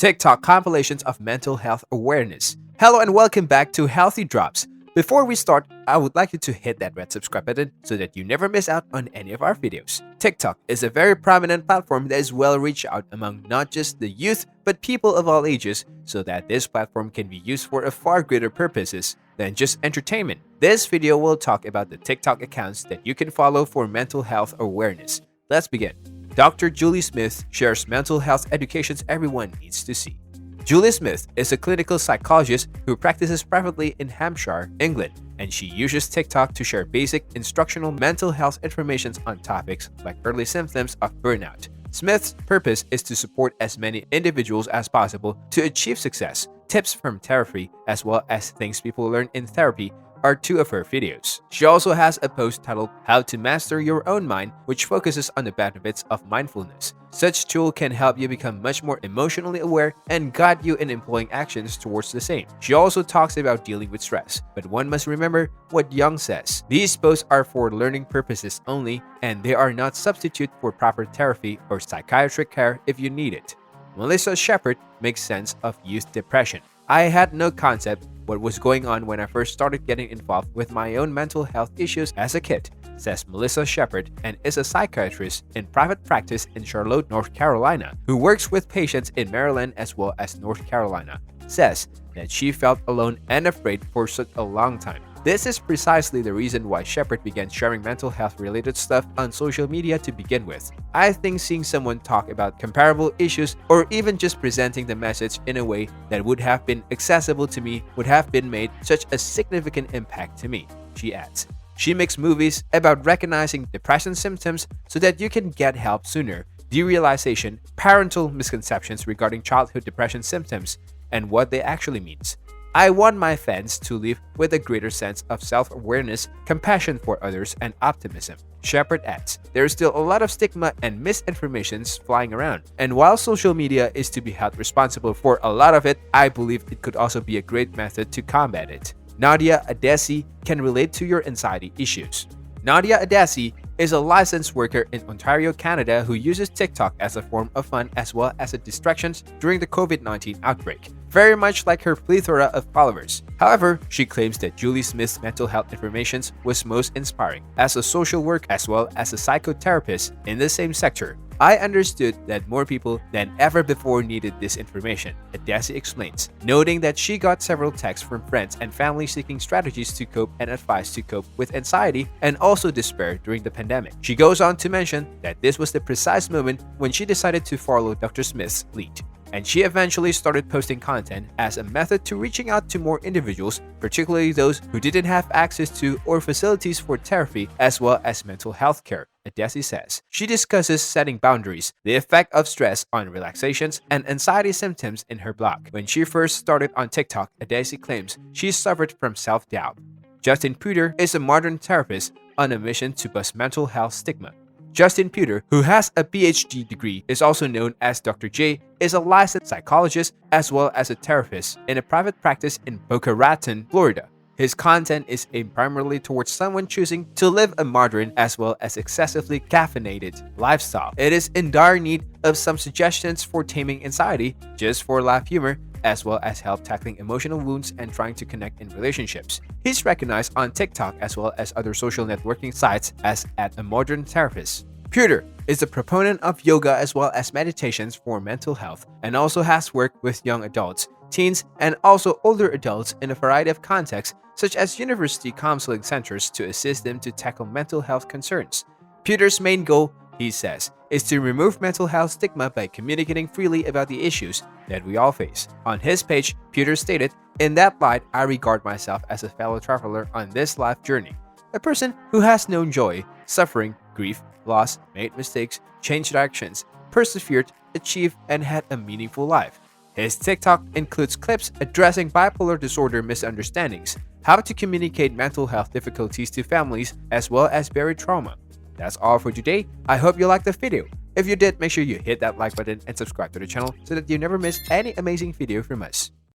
TikTok compilations of mental health awareness. Hello and welcome back to Healthy Drops. Before we start, I would like you to hit that red subscribe button so that you never miss out on any of our videos. TikTok is a very prominent platform that is well reached out among not just the youth but people of all ages, so that this platform can be used for a far greater purposes than just entertainment. This video will talk about the TikTok accounts that you can follow for mental health awareness. Let's begin. Dr. Julie Smith shares mental health educations everyone needs to see. Julie Smith is a clinical psychologist who practices privately in Hampshire, England, and she uses TikTok to share basic instructional mental health information on topics like early symptoms of burnout. Smith's purpose is to support as many individuals as possible to achieve success. Tips from therapy as well as things people learn in therapy are two of her videos. She also has a post titled How to Master Your Own Mind, which focuses on the benefits of mindfulness. Such tool can help you become much more emotionally aware and guide you in employing actions towards the same. She also talks about dealing with stress, but one must remember what Young says. These posts are for learning purposes only, and they are not substitute for proper therapy or psychiatric care if you need it. Melissa Shepard makes sense of youth depression. I had no concept what was going on when I first started getting involved with my own mental health issues as a kid, says Melissa Shepard, and is a psychiatrist in private practice in Charlotte, North Carolina, who works with patients in Maryland as well as North Carolina. Says that she felt alone and afraid for such a long time. This is precisely the reason why Shepard began sharing mental health related stuff on social media to begin with. I think seeing someone talk about comparable issues or even just presenting the message in a way that would have been accessible to me would have been made such a significant impact to me, she adds. She makes movies about recognizing depression symptoms so that you can get help sooner, derealization, parental misconceptions regarding childhood depression symptoms, and what they actually means. I want my fans to live with a greater sense of self-awareness, compassion for others, and optimism. Shepard adds, there is still a lot of stigma and misinformations flying around, and while social media is to be held responsible for a lot of it, I believe it could also be a great method to combat it. Nadia Adesi can relate to your anxiety issues. Nadia Adesi is a licensed worker in Ontario, Canada who uses TikTok as a form of fun as well as a distraction during the COVID-19 outbreak, very much like her plethora of followers. However, she claims that Julie Smith's mental health information was most inspiring. As a social worker as well as a psychotherapist in the same sector, I understood that more people than ever before needed this information, Adesi explains, noting that she got several texts from friends and family seeking strategies to cope and advice to cope with anxiety and also despair during the pandemic. She goes on to mention that this was the precise moment when she decided to follow Dr. Smith's lead, and she eventually started posting content as a method to reaching out to more individuals, particularly those who didn't have access to or facilities for therapy as well as mental health care. Adesi says she discusses setting boundaries, the effect of stress on relaxations, and anxiety symptoms in her blog. When she first started on TikTok, Adesi claims she suffered from self-doubt. Justin Puder is a modern therapist on a mission to bust mental health stigma. Justin Puder, who has a PhD degree, is also known as Dr. J, is a licensed psychologist as well as a therapist in a private practice in Boca Raton, Florida. His content is aimed primarily towards someone choosing to live a modern as well as excessively caffeinated lifestyle. It is in dire need of some suggestions for taming anxiety, just for live humor, as well as help tackling emotional wounds and trying to connect in relationships. He's recognized on TikTok as well as other social networking sites as a modern therapist. Puder is a proponent of yoga as well as meditations for mental health and also has worked with young adults, teens, and also older adults in a variety of contexts such as university counseling centers to assist them to tackle mental health concerns. Puder's main goal, he says, is to remove mental health stigma by communicating freely about the issues that we all face. On his page, Puder stated, "In that light, I regard myself as a fellow traveler on this life journey, a person who has known joy, suffering, grief, loss, made mistakes, changed directions, persevered, achieved, and had a meaningful life." His TikTok includes clips addressing bipolar disorder misunderstandings, how to communicate mental health difficulties to families, as well as buried trauma. That's all for today. I hope you liked the video. If you did, make sure you hit that like button and subscribe to the channel so that you never miss any amazing video from us.